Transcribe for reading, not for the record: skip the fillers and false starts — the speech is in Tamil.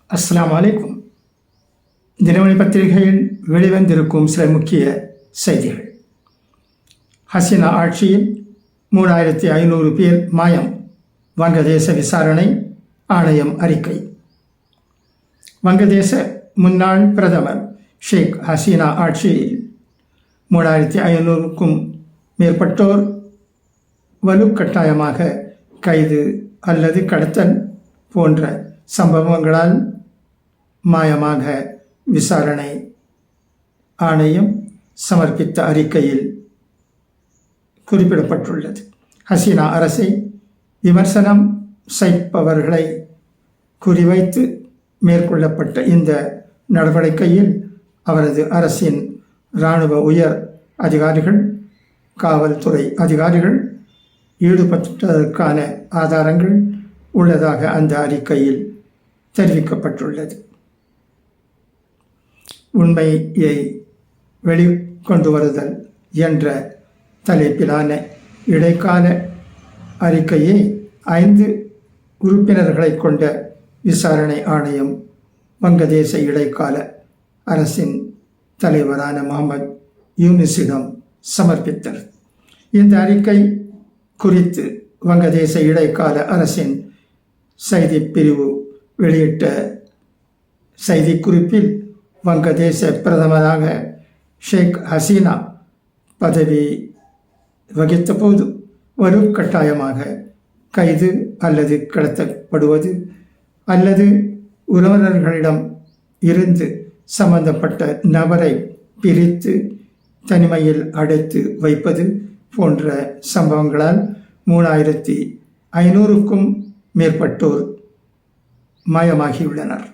அஸ்ஸலாமு அலைக்கும். தினமணி பத்திரிகையில் வெளிவந்திருக்கும் சில முக்கிய செய்திகள். ஹசீனா ஆட்சியில் 3500 பேர் மாயம், வங்கதேச விசாரணை ஆணையம் அறிக்கை. வங்கதேச முன்னாள் பிரதமர் ஷேக் ஹசீனா ஆட்சியில் 3500க்கும் மேற்பட்டோர் வலுக்கட்டாயமாக கைது அல்லது கடத்தல் போன்ற சம்பவங்களால் மாயமாக விசாரணை ஆணையம் சமர்ப்பித்த அறிக்கையில் குறிப்பிடப்பட்டுள்ளது. ஹசீனா அரசை விமர்சனம் செய்பவர்களை குறிவைத்து மேற்கொள்ளப்பட்ட இந்த நடவடிக்கையில் அவரது அரசின் இராணுவ உயர் அதிகாரிகள், காவல்துறை அதிகாரிகள் ஈடுபட்டதற்கான ஆதாரங்கள் உள்ளதாக அந்த அறிக்கையில் தெரிவிக்கப்பட்டுள்ளது. உண்மையை வெளிக்கொண்டு வருதல் என்ற தலைப்பிலான இடைக்கால அறிக்கையை 5 உறுப்பினர்களை கொண்ட விசாரணை ஆணையம் வங்கதேச இடைக்கால அரசின் தலைவரான முகமது யூனிஸிடம் சமர்ப்பித்தது. இந்த அறிக்கை குறித்து வங்கதேச இடைக்கால அரசின் செய்தி பிரிவு வெளியிட்ட செய்திக்குறிப்பில், வங்கதேச பிரதமராக ஷேக் ஹசீனா பதவி வகித்தபோது வலுக்கட்டாயமாக கைது அல்லது கடத்தப்படுவது அல்லது உறவினர்களிடம் இருந்து சம்பந்தப்பட்ட நபரை பிரித்து தனிமையில் அடைத்து வைப்பது போன்ற சம்பவங்களால் 3500க்கும் மேற்பட்டோர் மாயமாகியுள்ளனர்.